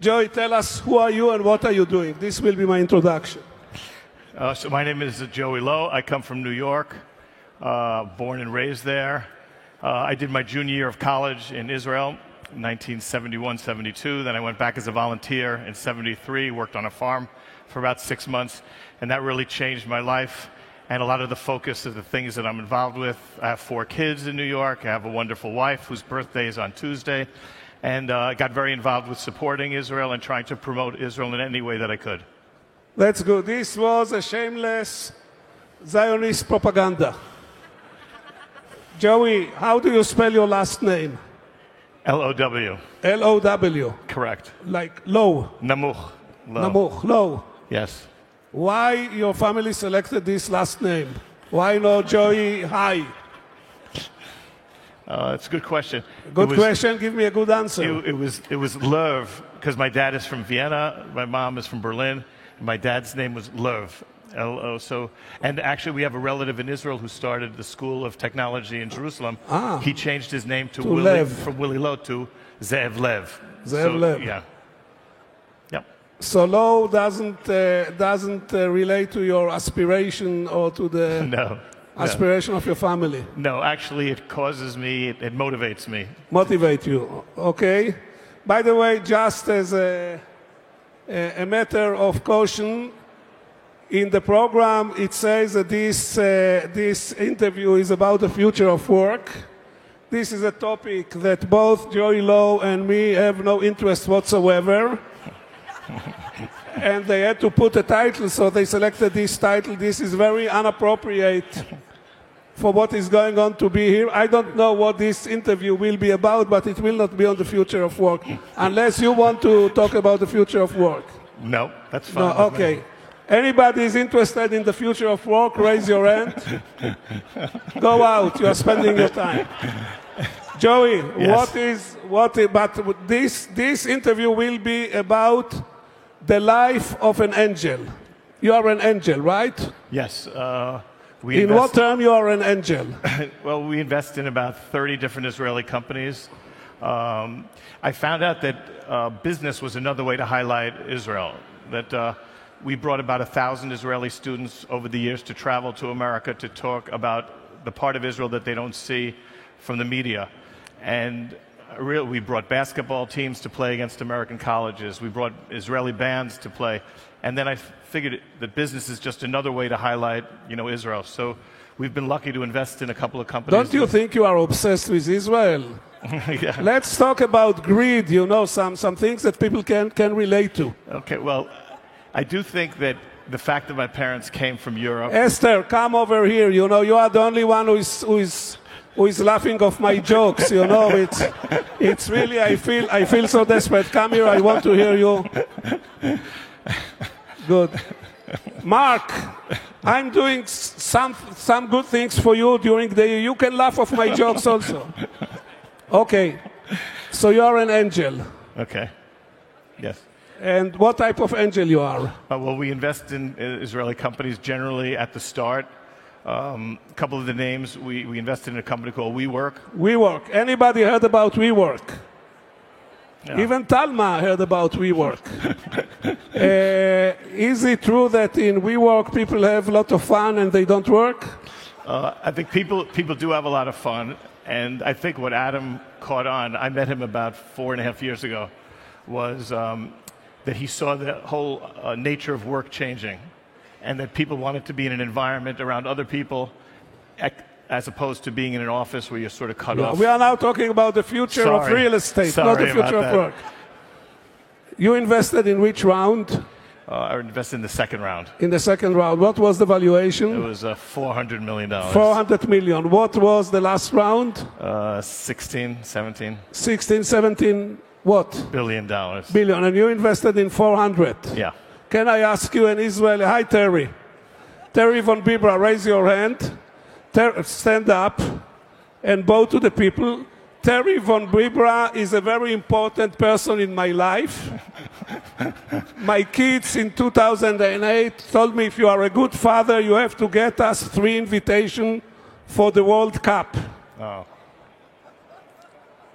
Joey, tell us who are you and what are you doing? This will be my introduction. So my name is Joey Low. I come from New York, born and raised there. I did my junior year of college in Israel, 1971-72. Then I went back as a volunteer in 73, worked on a farm for about 6 months, and that really changed my life and a lot of the focus of the things that I'm involved with. I have 4 kids in New York. I have a wonderful wife whose birthday is on Tuesday, and I got very involved with supporting Israel and trying to promote Israel in any way that I could. That's good. This was a shameless Zionist propaganda. Joey, how do you spell your last name? L-O-W. L-O-W. Correct. Like low. Namuch. Low. Namuch, low. Yes. Why your family selected this last name? Why not Joey High? It's a good question. Good question. Give me a good answer. It was Löw, because my dad is from Vienna, my mom is from Berlin. My dad's name was Löw, L-O. So, and actually, we have a relative in Israel who started the School of Technology in Jerusalem. He changed his name to Willie, from Willie Low to Zev Lev. Zev Lev. Yeah. Yep. So Low doesn't relate to your aspiration or to the aspiration of your family. No, actually, it causes me. It motivates me. Motivate you. Okay. By the way, just as a matter of caution, in the program it says that this interview is about the future of work. This is a topic that both Joey Low and me have no interest whatsoever. And they had to put a title, so they selected this title. This is very inappropriate for what is going on to be here. I don't know what this interview will be about, but it will not be on the future of work, unless you want to talk about the future of work. No, that's fine. No, okay. Anybody is interested in the future of work, raise your hand. Go out, you are spending your time. Joey, yes. but this interview will be about the life of an angel. You are an angel, right? Yes. In what term you are an angel? Well, we invest in about 30 different Israeli companies. I found out that business was another way to highlight Israel, that we brought about 1,000 Israeli students over the years to travel to America to talk about the part of Israel that they don't see from the media. And we brought basketball teams to play against American colleges. We brought Israeli bands to play. And then I figured that business is just another way to highlight, Israel. So we've been lucky to invest in a couple of companies. Don't you think you are obsessed with Israel? Yeah. Let's talk about greed, some things that people can relate to. Okay, well, I do think that the fact that my parents came from Europe... Esther, come over here. You are the only one who is laughing off my jokes. It's really, I feel so desperate. Come here, I want to hear you. Good. Mark, I'm doing some good things for you during the year. You can laugh off my jokes also. Okay. So you're an angel. Okay. Yes. And what type of angel you are? Well, we invest in Israeli companies generally at the start. A couple of the names, we invested in a company called WeWork. WeWork. Anybody heard about WeWork? Yeah. Even Talma heard about WeWork. Is it true that in WeWork people have a lot of fun and they don't work? I think people do have a lot of fun. And I think what Adam caught on, I met him about 4.5 years ago, was that he saw the whole nature of work changing, and that people wanted to be in an environment around other people as opposed to being in an office where you're sort of cut off. We are now talking about the future of real estate, not the future of work. You invested in which round? I invested in the second round. In the second round. What was the valuation? It was $400 million. 400 million. What was the last round? 16, 17. 16, 17 what? Billion. Billion. And you invested in 400? Yeah. Can I ask you an Israeli? Hi, Terry. Terry von Bibra, raise your hand. Stand up and bow to the people. Terry von Bibra is a very important person in my life. My kids in 2008 told me, if you are a good father, you have to get us 3 invitations for the World Cup. Oh.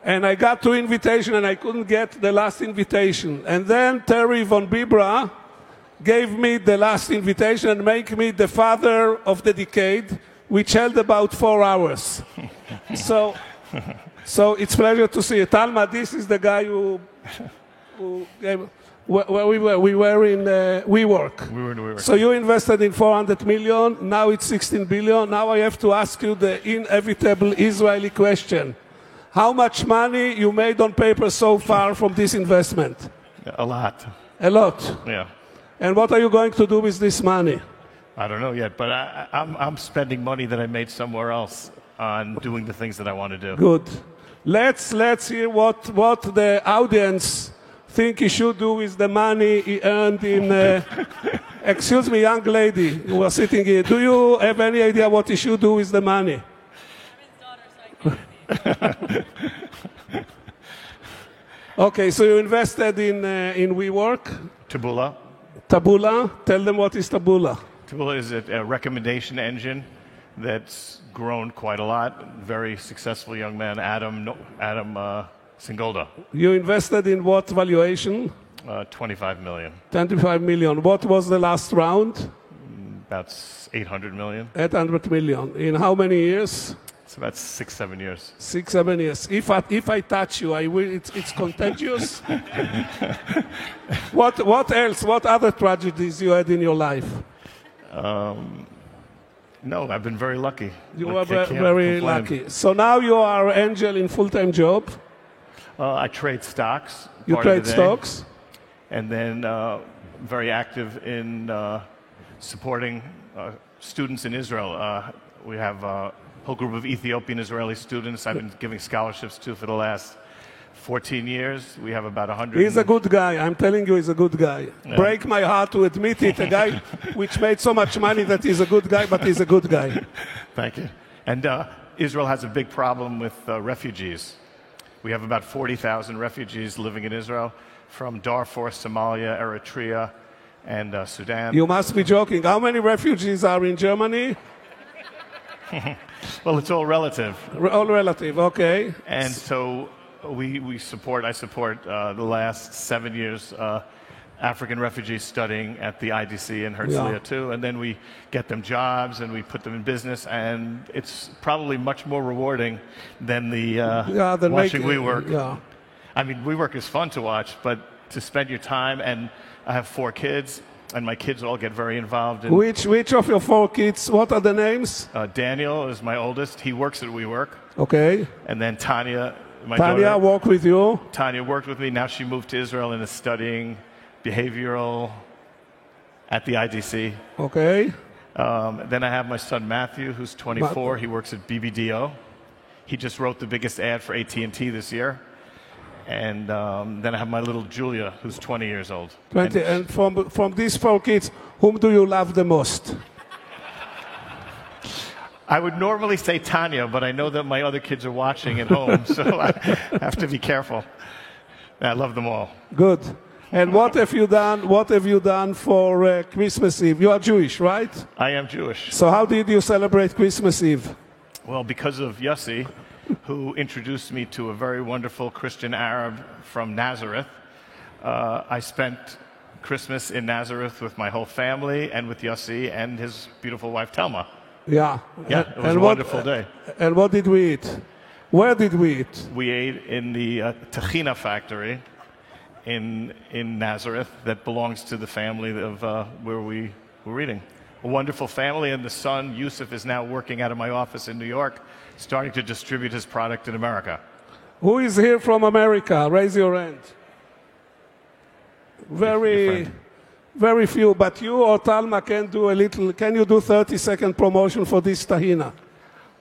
And I got 2 invitations, and I couldn't get the last invitation. And then Terry von Bibra gave me the last invitation and made me the father of the decade, which held about 4 hours. So it's a pleasure to see you. Talma, this is the guy who gave, where we were. We were in WeWork. We were in WeWork. So you invested in 400 million. Now it's 16 billion. Now I have to ask you the inevitable Israeli question. How much money you made on paper so far from this investment? A lot. A lot. Yeah. And what are you going to do with this money? I don't know yet, but I'm spending money that I made somewhere else on doing the things that I want to do. Good. Let's hear what the audience think he should do with the money he earned in... excuse me, young lady who are sitting here. Do you have any idea what he should do with the money? Okay, so you invested in WeWork. Taboola. Taboola. Tell them what is Taboola. Taboola is a recommendation engine that's grown quite a lot. Very successful young man, Adam Singolda. You invested in what valuation? 25 million. 25 million. What was the last round? About 800 million. 800 million. In how many years? It's about 6-7 years. 6-7 years. If I touch you, I will. It's contagious. What else? What other tragedies you had in your life? No, I've been very lucky. You were very lucky. So now you are angel in full-time job. I trade stocks. You trade stocks. And then very active in supporting students in Israel. We have a whole group of Ethiopian Israeli students I've been giving scholarships to for the last 14 years. We have about 100. He's a good guy. I'm telling you, he's a good guy. Yeah. Break my heart to admit it. A guy which made so much money that he's a good guy, but he's a good guy. Thank you. And Israel has a big problem with refugees. We have about 40,000 refugees living in Israel from Darfur, Somalia, Eritrea, and Sudan. You must be joking. How many refugees are in Germany? Well, it's all relative. All relative, okay. And so I support the last 7 years African refugees studying at the IDC in Herzliya too, and then we get them jobs and we put them in business, and it's probably much more rewarding than the watching WeWork. Yeah. I mean, WeWork is fun to watch, but to spend your time, and I have 4 kids, and my kids all get very involved. Which of your 4 kids, what are the names? Daniel is my oldest. He works at WeWork. Okay. And then Tanya, my daughter. Tanya worked with you? Tanya worked with me. Now she moved to Israel and is studying behavioral at the IDC. Okay. Then I have my son Matthew, who's 24. He works at BBDO. He just wrote the biggest ad for AT&T this year. And then I have my little Julia, who's 20 years old. 20. And from these 4 kids, whom do you love the most? I would normally say Tanya, but I know that my other kids are watching at home, so I have to be careful. I love them all. Good. And what have you done? What have you done for Christmas Eve? You are Jewish, right? I am Jewish. So how did you celebrate Christmas Eve? Well, because of Yossi, who introduced me to a very wonderful Christian Arab from Nazareth. I spent Christmas in Nazareth with my whole family and with Yossi and his beautiful wife, Telma. Yeah. Yeah, it was a wonderful day. And what did we eat? Where did we eat? We ate in the Tahina factory in Nazareth that belongs to the family of where we were eating. A wonderful family, and the son, Yusuf, is now working out of my office in New York, starting to distribute his product in America. Who is here from America? Raise your hand. Very few, but you or Talma can do a little. Can you do 30-second promotion for this tahina?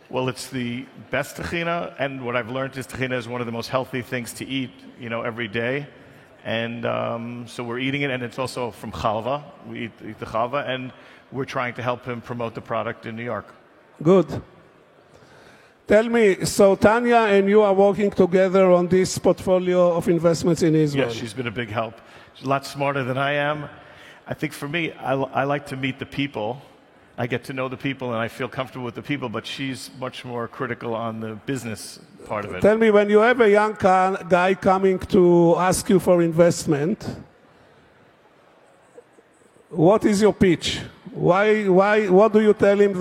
Well, it's the best tahina, and what I've learned is tahina is one of the most healthy things to eat, every day. And so we're eating it, and it's also from chalva. We eat the chalva, and we're trying to help him promote the product in New York. Good. Tell me, so Tanya and you are working together on this portfolio of investments in Israel? Yes, she's been a big help. She's a lot smarter than I am. I think for me, I like to meet the people I get to know the people and I feel comfortable with the people, but she's much more critical on the business part of it. Tell me, when you have a young guy coming to ask you for investment, what is your pitch? What do you tell him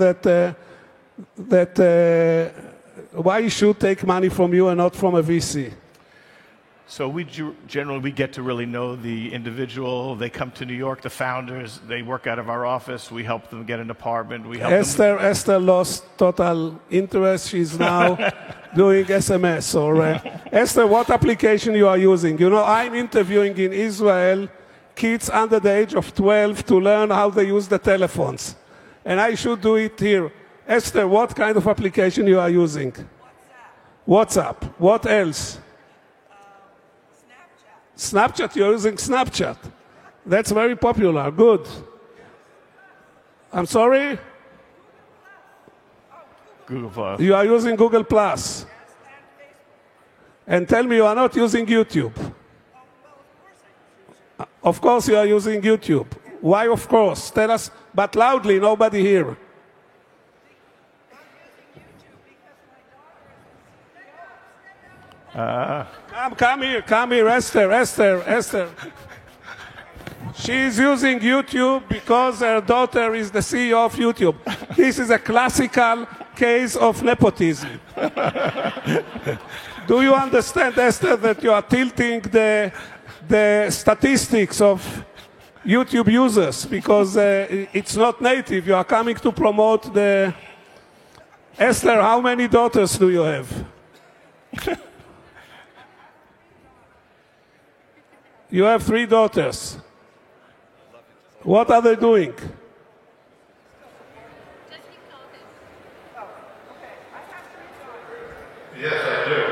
why he should take money from you and not from a VC? So we generally get to really know the individual. They come to New York, the founders. They work out of our office. We help them get an apartment. We help Esther lost total interest. She's now doing SMS. Esther, what application you are using? You know, I'm interviewing in Israel kids under the age of 12 to learn how they use the telephones. And I should do it here. Esther, what kind of application you are using? WhatsApp. What else? Snapchat, you're using Snapchat. That's very popular. Good. I'm sorry? Google Plus. You are using Google Plus. And tell me you are not using YouTube. Of course you are using YouTube. Why of course? Tell us, but loudly, nobody here. Come here, Esther. She's using YouTube because her daughter is the CEO of YouTube. This is a classical case of nepotism. Do you understand, Esther, that you are tilting the statistics of YouTube users because it's not native? You are coming to promote the... Esther, how many daughters do you have? You have 3 daughters. What are they doing? Yes, I do.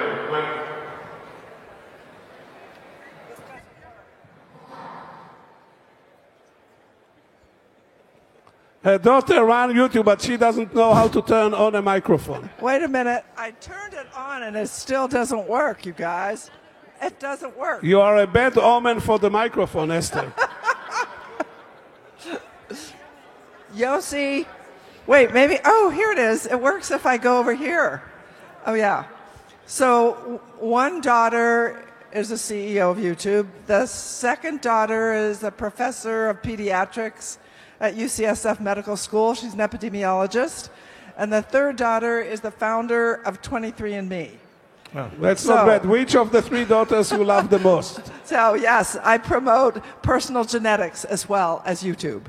Her daughter ran YouTube, but she doesn't know how to turn on a microphone. Wait a minute. I turned it on and it still doesn't work, you guys. It doesn't work. You are a bad omen for the microphone, Esther. Yossi, wait, maybe, oh, here it is. It works if I go over here. Oh, yeah. So one daughter is the CEO of YouTube. The second daughter is a professor of pediatrics at UCSF Medical School. She's an epidemiologist. And the third daughter is the founder of 23andMe. Oh, that's not bad. Which of the 3 daughters you love the most? So, yes, I promote personal genetics as well as YouTube.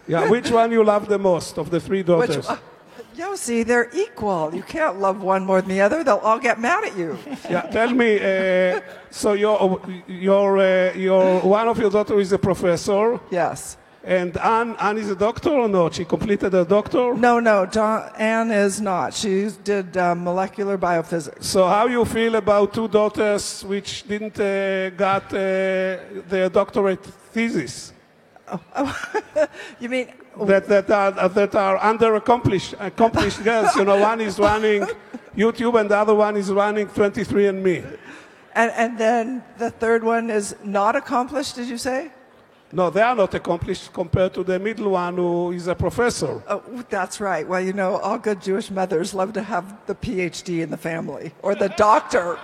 Yeah, which one you love the most of the 3 daughters? Yossi, they're equal. You can't love one more than the other. They'll all get mad at you. Yeah, tell me, so one of your daughters is a professor? Yes. And Anne is a doctor or not? She completed a doctor? No, Anne is not. She did molecular biophysics. So how you feel about 2 daughters which didn't got their doctorate thesis? You mean that are accomplished girls? You know, one is running YouTube and the other one is running 23andMe. And then the third one is not accomplished, did you say? No, they are not accomplished compared to the middle one who is a professor. Oh, that's right. Well, you know, all good Jewish mothers love to have the PhD in the family or the doctor.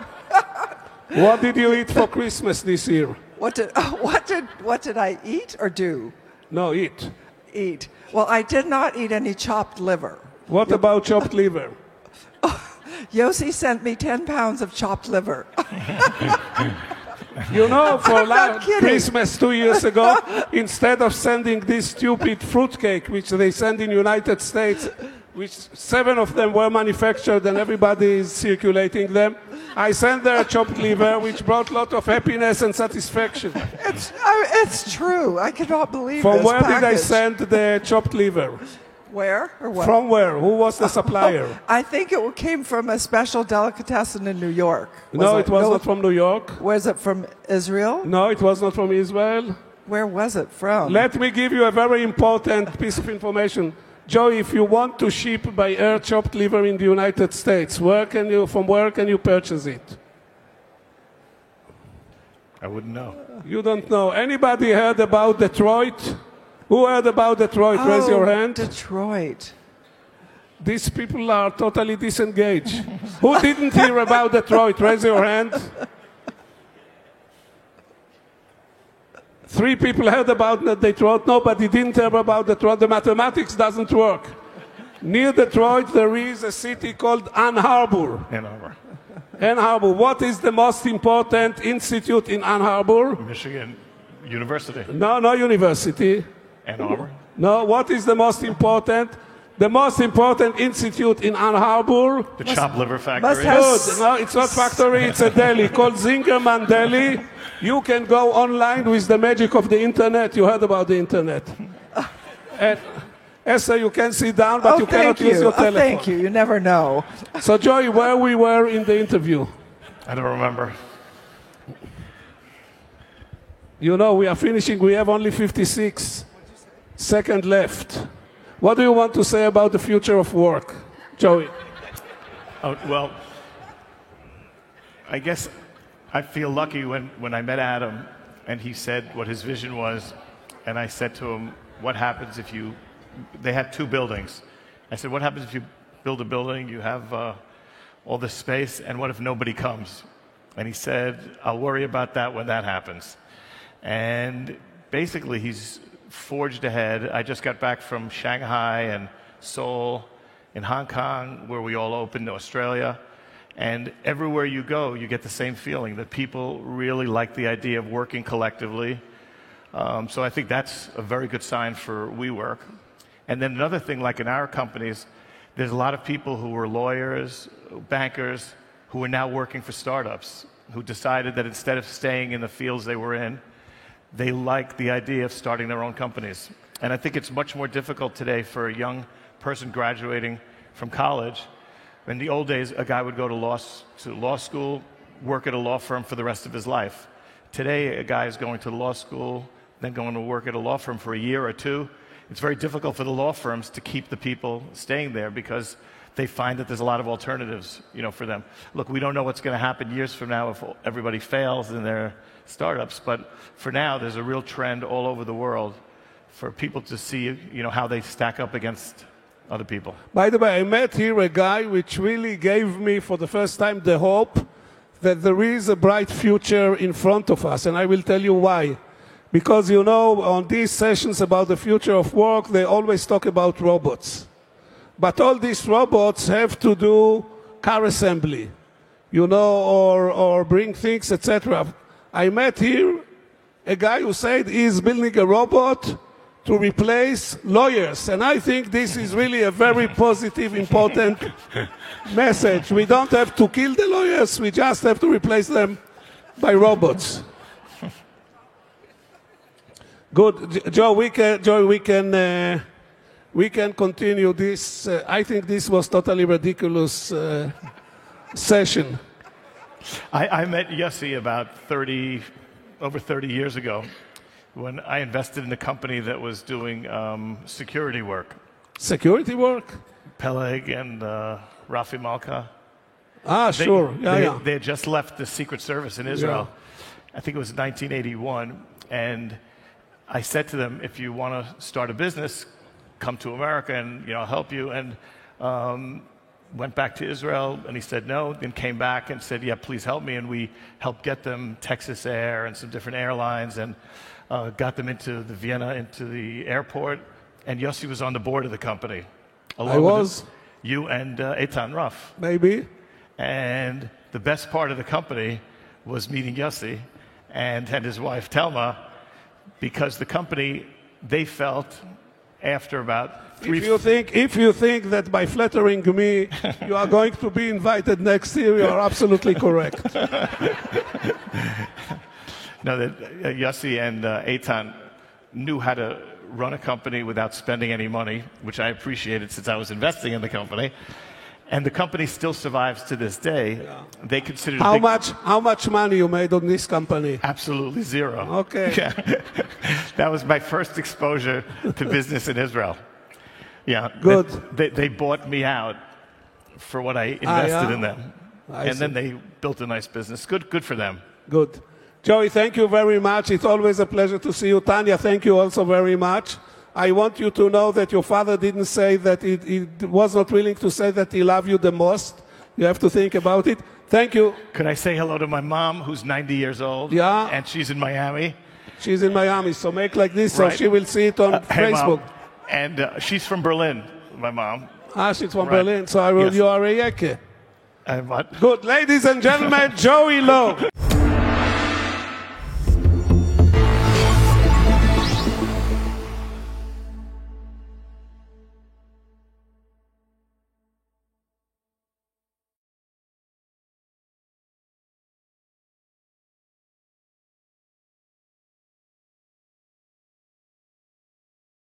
What did you eat for Christmas this year? What did I eat or do? No, eat. Eat. Well, I did not eat any chopped liver. What about chopped liver? Yossi sent me 10 pounds of chopped liver. You know, for Christmas 2 years ago, instead of sending this stupid fruitcake, which they send in the United States, which 7 of them were manufactured and everybody is circulating them, I sent there a chopped liver, which brought a lot of happiness and satisfaction. It's true. I cannot believe From this where package. did I send the chopped liver? Where or what? From where? Who was the supplier? I think it came from a special delicatessen in New York. No, it was not from New York. Was it from Israel? No, it was not from Israel. Where was it from? Let me give you a very important piece of information. Joe, if you want to ship by air chopped liver in the United States, from where can you purchase it? I wouldn't know. You don't know. Anybody heard about Detroit? Who heard about Detroit? Raise your hand. Detroit. These people are totally disengaged. Who didn't hear about Detroit? Raise your hand. 3 people heard about Detroit. Nobody didn't hear about Detroit. The mathematics doesn't work. Near Detroit, there is a city called Ann Arbor. Ann Arbor. Ann Arbor. What is the most important institute in Ann Arbor? Michigan University. No, no university. Ann Arbor. No, what is the most important? The most important institute in Ann Arbor? The Chopped Liver Factory. must have- Good. No, it's not factory, it's a deli called Zingerman Deli. You can go online with the magic of the internet. You heard about the internet. And Esther, you can sit down, but you cannot use your telephone. Thank you. You never know. So, Joey, where we were in the interview? I don't remember. You know, we are finishing. We have only 56 seconds left. What do you want to say about the future of work, Joey? Oh, well, I guess I feel lucky when I met Adam and he said what his vision was, and I said to him, what happens if you, they had 2 buildings. I said, what happens if you build a building, you have all this space, and what if nobody comes? And he said, I'll worry about that when that happens. And basically he's forged ahead. I just got back from Shanghai and Seoul, in Hong Kong, where we all opened, Australia. And everywhere you go, you get the same feeling that people really like the idea of working collectively. So I think that's a very good sign for WeWork. And then another thing, like in our companies, there's a lot of people who were lawyers, bankers, who are now working for startups, who decided that instead of staying in the fields they were in, they like the idea of starting their own companies. And I think it's much more difficult today for a young person graduating from college. In the old days, a guy would go to law school, work at a law firm for the rest of his life. Today, a guy is going to law school, then going to work at a law firm for a year or 2. It's very difficult for the law firms to keep the people staying there because they find that there's a lot of alternatives, for them. Look, we don't know what's going to happen years from now if everybody fails in their startups, but for now, there's a real trend all over the world for people to see, how they stack up against other people. By the way, I met here a guy which really gave me for the first time the hope that there is a bright future in front of us, and I will tell you why. Because, on these sessions about the future of work, they always talk about robots. But all these robots have to do car assembly, or bring things, etc. I met here a guy who said he's building a robot to replace lawyers. And I think this is really a very positive, important message. We don't have to kill the lawyers, we just have to replace them by robots. Good. Joe, we can continue this. I think this was totally ridiculous session. I met Yossi about over 30 years ago when I invested in a company that was doing security work. Security work? Peleg and Rafi Malka. Sure. They had just left the Secret Service in Israel. Yeah. I think it was 1981. And I said to them, if you want to start a business, come to America and I'll help you. And went back to Israel, and he said no, then came back and said, yeah, please help me. And we helped get them Texas Air and some different airlines and got them into the airport. And Yossi was on the board of the company. I was. You and Eitan Ruff. Maybe. And the best part of the company was meeting Yossi and his wife, Telma, because the company, they felt, after about If you think that by flattering me you are going to be invited next year, you are absolutely correct. No, that Yossi and Eitan knew how to run a company without spending any money, which I appreciated since I was investing in the company. And the company still survives to this day. Yeah. They consider how much money you made on this company? Absolutely zero. Okay. Yeah. That was my first exposure to business in Israel. Yeah. Good. They bought me out for what I invested in them. Then they built a nice business. Good for them. Good. Joey, thank you very much. It's always a pleasure to see you. Tanya, thank you also very much. I want you to know that your father didn't say that he was not willing to say that he loved you the most. You have to think about it. Thank you. Could I say hello to my mom, who's 90 years old? Yeah. And she's in Miami. She's in Miami, so make like this so Right. she will see it on Hey, Facebook. Mom. And she's from Berlin, my mom. She's from Right. Berlin, so I will, Yes. you are a Yeke. And what? Good. Ladies and gentlemen, Joey Lowe.